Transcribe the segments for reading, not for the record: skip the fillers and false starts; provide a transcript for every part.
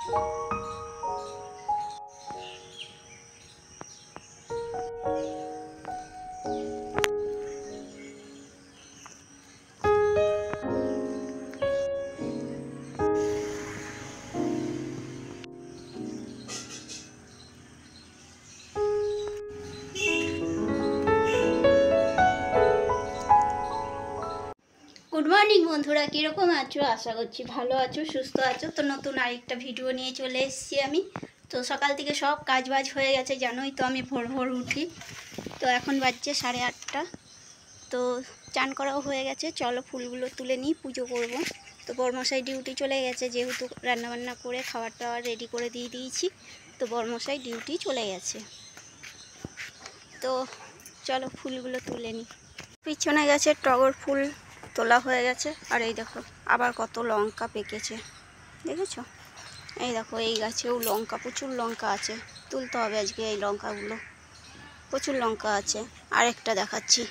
Good morning बंधुरा किरकम आछो आशा करछि भालो आछो सुस्थ आछो। तो नतून आरेकटा भिडियो निये चले एसेछि आमि। तो सकाल थेके सब काज बाज हये गेछे, जानोई तो आमि भोर भोर उठी। तो एखन बाजছে 8:30। तो चान कराओ हये गेछे, चलो फुलगुलो तुले निई, पुजो करब। तो बड़मशाई डिउटी चले गेछे, जेहेतु रान्ना बान्ना करे खाबार टाबार रेडी करे दिये दियेछि। तो बड़मशाई डिउटी चले गेछे। तो चलो फुलगुलो तुले निई। पिछने गेछे टगर फुल তোলা হয়ে গেছে। আর এই দেখো আবার কত লঙ্কা পেকেছে, দেখেছো? এই দেখো এই গাছেও লঙ্কা, প্রচুর লঙ্কা আছে। তুলতে হবে আজকে এই লঙ্কাগুলো, প্রচুর লঙ্কা আছে। আরেকটা দেখাচ্ছি,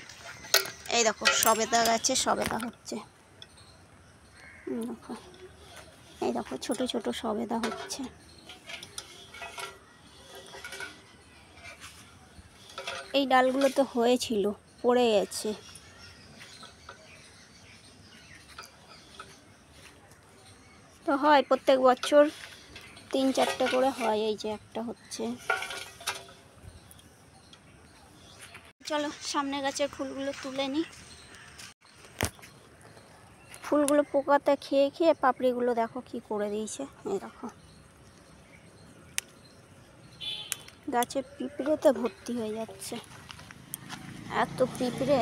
এই দেখো সবেদা গাছে সবেদা হচ্ছে। দেখো এই দেখো ছোট ছোট সবেদা হচ্ছে। এই ডালগুলো তো হয়েছিল, পড়ে গেছে। তো হয় প্রত্যেক বছর 3-4টে করে হয়। এই যে একটা হচ্ছে। চলো সামনে গাছের ফুলগুলো তুলে নিই। ফুলগুলো পোকাতে খেয়ে খেয়ে পাপড়িগুলো দেখো কি করে দিয়েছে। এই দেখো গাছে পিঁপড়েতে ভর্তি হয়ে যাচ্ছে, এত পিঁপড়ে।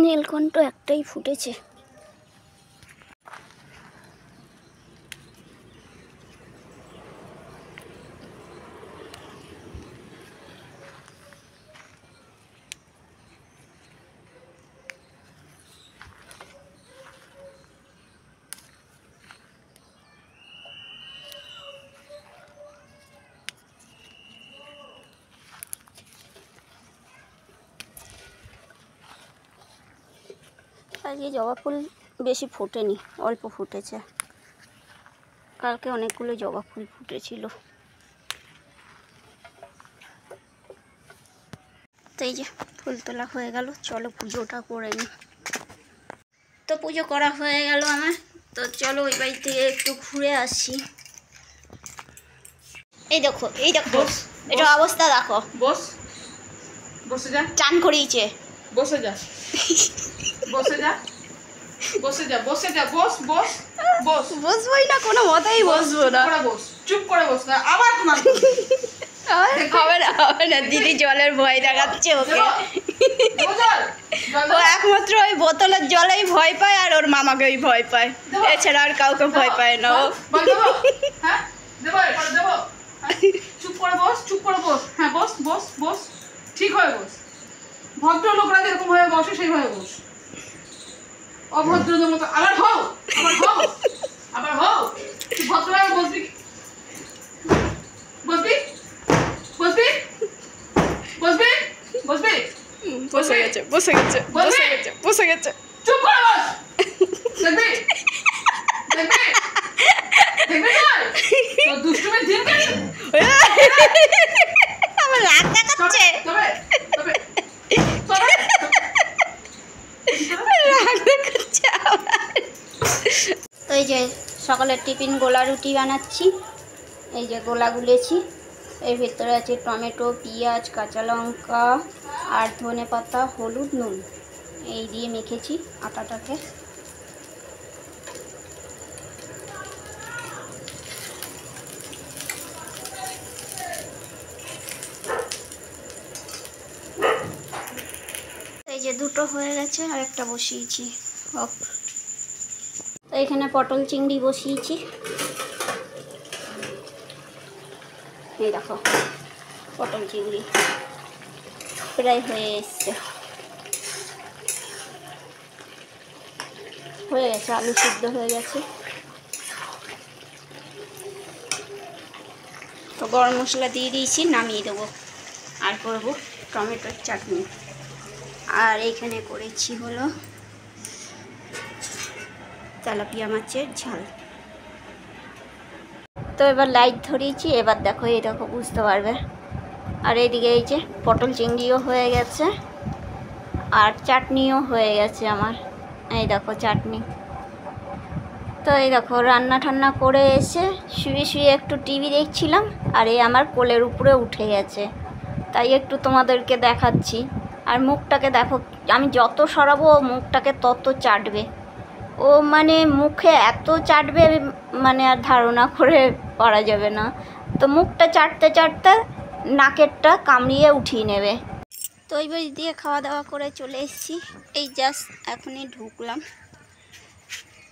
নীলকণ্ঠ একটাই ফুটেছে। আজকে জবা ফুল বেশি ফোটেনি, অল্প ফুটেছে। কালকে অনেকগুলো জবা ফুল ফুটেছিল। তো এই যে ফুল তোলা হয়ে গেল, চলো পুজোটা করে নিই। তো পুজো করা হয়ে গেল আমার। তো চলো ওই বাড়ি থেকে একটু ঘুরে আসি। এই দেখো এই দেখো, এটা অবস্থা দেখো। বস, বসে যা। চান করিয়েছে, বসে যা, বসে যা, বসে যা, বসে যা, বস বস বস। বসবোই না, কোনো মতেই বসবো না। বস, চুপ করে বস না, আবার তোমার হবে না। দিদি জলের ভয় দেখাচ্ছে ওকে। ও একমাত্র ওই বোতলের জলেই ভয় পায়, আর ওর মামাকেই ভয় পায়, এছাড়া আর কাউকে ভয় পায় না ও। হ্যাঁ দেবো, দেবো। চুপ করে বস, চুপ করে বস। হ্যাঁ বস বস বস, ঠিক হয়ে বস। ভদ্রলোকরা যেরকম ভাবে বসে সেইভাবে বস। অভদ্রদের মতো আবার হও, আবার হও, আবার হও। তুই ভদ্রভাবে বসবি, বসবি, বসবি, বসবি, বসবি। বসে গেছে, বসে গেছে, বসে গেছে, বসে গেছে। চুপ করে বস। দেখবি, দেখবি, দেখবি তো দুষ্টুমি দিন কেন? আমার রাগ দেখাচ্ছে, তবে তবে তো এই যে সকালের টিফিন গোলা রুটি বানাচ্ছি। এই যে গোলা গুলেছি, এর ভিতরে আছে টমেটো, পেঁয়াজ, কাঁচা লঙ্কা আর ধনে পাতা, হলুদ, নুন, এই দিয়ে মেখেছি আটাটাকে। এই যে দুটো হয়ে গেছে, আর একটা বসিয়েছি। তো এখানে পটল চিংড়ি বসিয়েছি, এই দেখো পটল চিংড়ি প্রায় হয়ে এসছে, হয়ে গেছে, আলু সিদ্ধ হয়ে গেছে। তো গরম মশলা দিয়ে দিয়েছি, নামিয়ে দেবো। আর করব টমেটোর চাটনি। আর এইখানে করেছি হলো তেলাপিয়া মাছের ঝাল। তো এবার লাইট ধরিয়েছি, এবার দেখো, এই দেখো বুঝতে পারবে। আর এইদিকে এই যে পটল চিংড়িও হয়ে গেছে, আর চাটনিও হয়ে গেছে আমার, এই দেখো চাটনি। তো এই দেখো রান্না ঠান্না করে এসে শুয়ে শুয়ে একটু টিভি দেখছিলাম, আর এই আমার কোলের উপরে উঠে গেছে, তাই একটু তোমাদেরকে দেখাচ্ছি। আর মুখটাকে দেখো, আমি যত সরাবো মুখটাকে তত চাটবে ও, মানে মুখে এত চাটবে মানে আর ধারণা করে পারা যাবে না। তো মুখটা চাটতে চাটতে নাকেরটা কামড়িয়ে উঠিয়ে নেবে। তো এইবার দিয়ে খাওয়া দাওয়া করে চলে এসেছি, এই জাস্ট এখনই ঢুকলাম।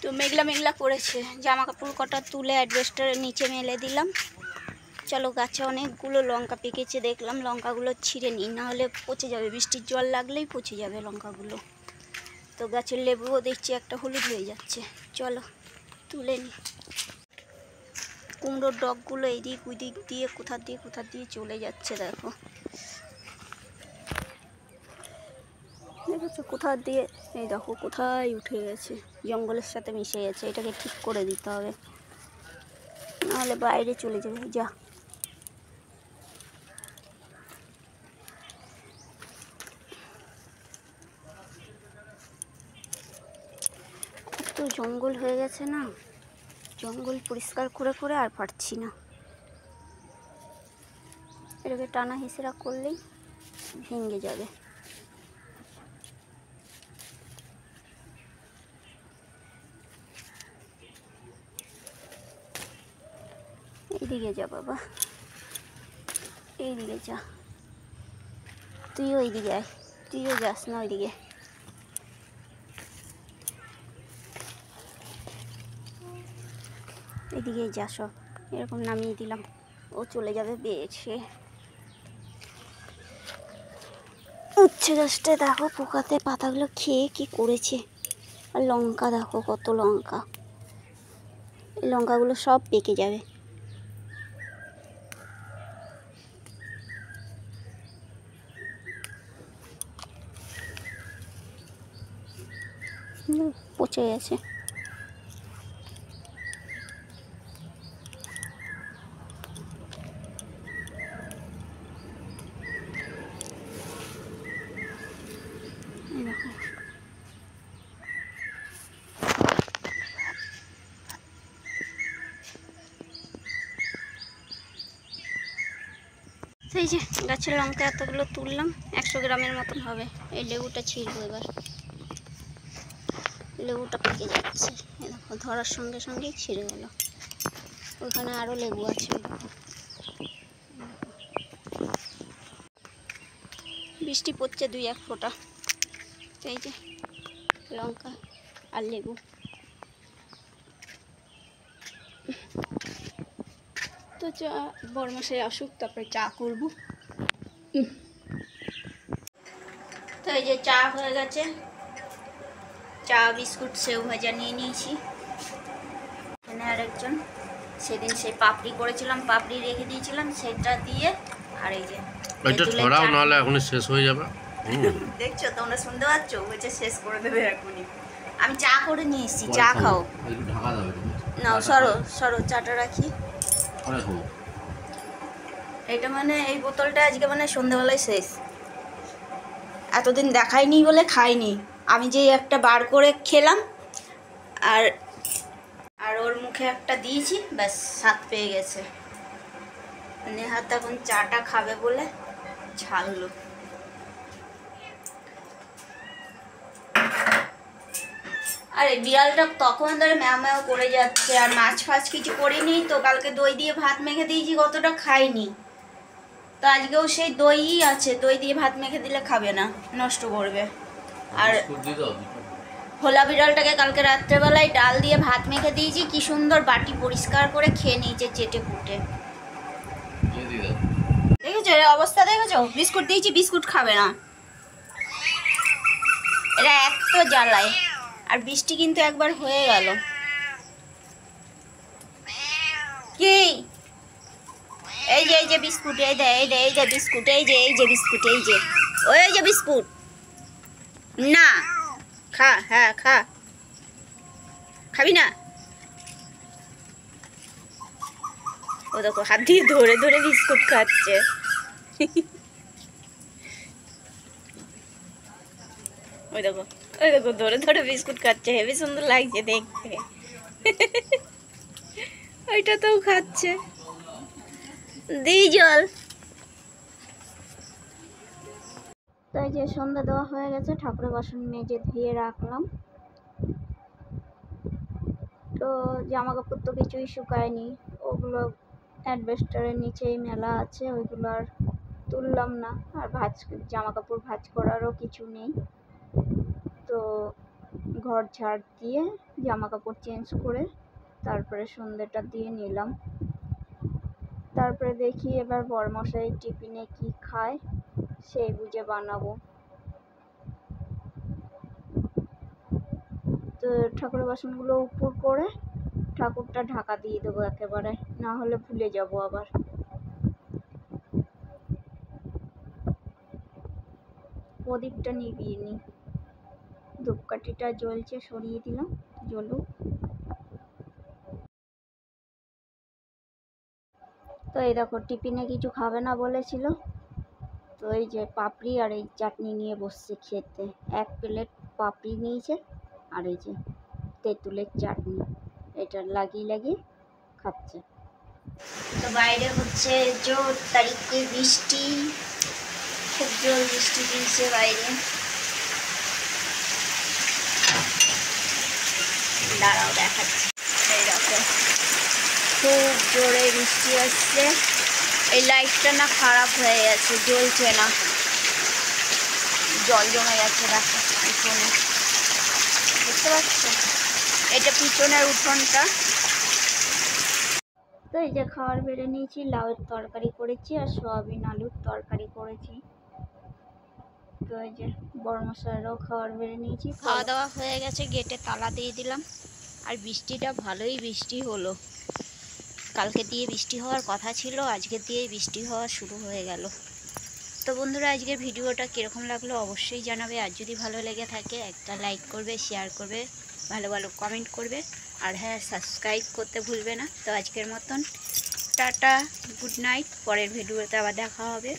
তো মেঘলা মেঘলা করেছে, জামা কাপড় কটা তুলে অ্যাডভেস্টারের নিচে মেলে দিলাম। চলো, গাছে অনেকগুলো লঙ্কা পেকেছে, দেখলাম লঙ্কাগুলো ছিঁড়ে নিই, নাহলে পচে যাবে, বৃষ্টির জল লাগলেই পচে যাবে লঙ্কাগুলো। তো গাছের লেবুও দেখছি একটা হলুদ হয়ে যাচ্ছে, চলো তুলে নিই। কুমড়োর ডগগুলো এদিক ওইদিক দিয়ে কোথা দিয়ে চলে যাচ্ছে, দেখো দেখেছো কোথা দিয়ে, এই দেখো কোথায় উঠে গেছে, জঙ্গলের সাথে মিশে গেছে। এটাকে ঠিক করে দিতে হবে, নাহলে বাইরে চলে যাবে। যা, এত জঙ্গল হয়ে গেছে না, জঙ্গল পরিষ্কার করে করে আর পারছি না। এটাকে টানা হিসেরা করলেই ভেঙে যাবে। এইদিকে যা বাবা, এইদিকে যা, তুইও ওইদিকে আয়, তুইও যাস না ওইদিকে। এদিকে যা, সব এরকম নামিয়ে দিলাম, ও চলে যাবে বেছে। উচ্ছে গাছটা দেখো পোকাতে পাতাগুলো খেয়ে কি করেছে। আর লঙ্কা দেখো কত লঙ্কা, এই লঙ্কাগুলো সব পেকে যাবে। পচে গেছে। দেখো সেই যে গাছের লঙ্কা এতগুলো তুললাম, 100 গ্রামের মতন হবে। এই লেবুটা ছিঁড়বো এবার, লেবুটা পেকে যাচ্ছে, এই দেখো ধরার সঙ্গে সঙ্গেই ছিঁড়ে গেল। ওখানে আরও লেবু আছে, বৃষ্টি পড়ছে 2-1 ফোঁটা। এই যে লঙ্কা আর লেবু। তো চা, বড়মশাই আসুক তারপরে চা করব। তো এই যে চা হয়ে গেছে, চা বিস্কুট সেও ভাজা নিয়ে নিয়েছি। এখানে আরেকজন, সেদিন সেই পাপড়ি করেছিলাম, পাপড়ি রেখে দিয়েছিলাম, সেটা দিয়ে। আর এই যে এটা ছড়াও, নাহলে এখনই শেষ হয়ে যাবে। দেখছো তোমরা, শুনতে পাচ্ছ, বলছে শেষ করে দেবে এখনই। আমি চা করে নিয়ে এসেছি, চা খাও। নাও সরো সরো, চাটা রাখি। এটা মানে এই বোতলটা আজকে মানে সন্ধ্যাবেলায় শেষ। এতদিন দেখাইনি বলে খাইনি, আমি যে একটা বার করে খেলাম, আর আর ওর মুখে একটা দিয়েছি, ব্যাস স্বাদ পেয়ে গেছে। নেহাত এখন চাটা খাবে বলে ছাড়লো। আর এই বিড়ালটা তখন ধরে ম্যাও ম্যাও করে যাচ্ছে, আর মাছ ফাছ কিছু করিনি তো, কালকে দই দিয়ে ভাত মেখে দিয়েছি, কতটা খাইনি। তো আজকেও সেই দইই আছে, দই দিয়ে ভাত মেখে দিলে খাবে না, নষ্ট করবে। আর ভোলা বিড়ালটাকে কালকে রাত্রেবেলায় ডাল দিয়ে ভাত মেখে দিয়েছি, কি সুন্দর বাটি পরিষ্কার করে খেয়ে নিয়েছে চেটে পুটে। দেখেছো এর অবস্থা, দেখেছো? বিস্কুট দিয়েছি, বিস্কুট খাবে না, এরা এত জ্বালায়। আর বৃষ্টি কিন্তু একবার হয়ে গেল। কি এই যে বিস্কুট, এই যে বিস্কুট, এই যে বিস্কুট, এই যে বিস্কুট, না খা, হ্যাঁ খা, খাবি না? ও দেখো হাত দিয়ে ধরে ধরে বিস্কুট খাচ্ছে। ওই দেখো ধরে ধরে বিস্কুট খাচ্ছে, হেবি সুন্দর লাগছে দেখতে। ওইটা তো খাচ্ছে, দিই জল। তাই যে সন্ধ্যা দেওয়া হয়ে গেছে, ঠাকুরের বাসন মেজে ধুয়ে রাখলাম। তো জামা কাপড় তো কিছুই শুকায়নি, ওগুলো অ্যাডভেস্টারের নিচেই মেলা আছে, ওইগুলো আর তুললাম না। আর জামা কাপড় ভাঁজ করারও কিছু নেই, তো ঘর ঝাড় দিয়ে জামা কাপড় চেঞ্জ করে তারপরে সন্ধ্যেটা দিয়ে নিলাম। তারপরে দেখি এবার বরমশাই টিফিনে কি খায় সেই বুঝে বানাবো। তো ঠাকুরের বাসনগুলো উপর করে ঠাকুরটা ঢাকা দিয়ে দেবো একেবারে, না হলে ভুলে যাব আবার। প্রদীপটা নিভিয়ে নি, ধূপকাঠিটা জ্বলছে, সরিয়ে দিলাম, জ্বলুক। তো এই দেখো টিফিনে কিছু খাবে না বলেছিল, তো এই যে পাপড়ি আর এই চাটনি নিয়ে বসছে খেতে। 1 প্লেট পাপড়ি নিয়েছে আর এই যে তেঁতুলের চাটনি, এটা লাগিয়ে খাচ্ছে। তো বাইরে হচ্ছে জোর তারিখে বৃষ্টি, খুব জোর বৃষ্টি দিয়েছে বাইরে। দাঁড়াও দেখাচ্ছি, এই দেখো খুব জোরে বৃষ্টি আসছে। এই লাইটটা না খারাপ হয়ে গেছে, জ্বলছে না, জল জমে যাচ্ছে, দেখো পিছনে, বুঝতে পারছো? এটা পিছনের উঠোনটা। তো এই যে খাবার বেড়ে নিয়েছি, লাউয়ের তরকারি করেছি আর সয়াবিন আলুর তরকারি করেছি। তো এই যে বড়মশাইরাও খাবার বেড়ে নিয়েছি, খাওয়া দাওয়া হয়ে গেছে, গেটে তালা দিয়ে দিলাম। আর বৃষ্টিটা ভালোই বৃষ্টি হলো, কালকে দিয়ে বৃষ্টি হওয়ার কথা ছিল, আজকে দিয়ে বৃষ্টি হওয়া শুরু হয়ে গেল। তো বন্ধুরা আজকের ভিডিওটা কীরকম লাগলো অবশ্যই জানাবে, আর যদি ভালো লেগে থাকে একটা লাইক করবে, শেয়ার করবে, ভালো ভালো কমেন্ট করবে, আর হ্যাঁ সাবস্ক্রাইব করতে ভুলবে না। তো আজকের মতন টাটা, গুড নাইট, পরের ভিডিওতে আবার দেখা হবে।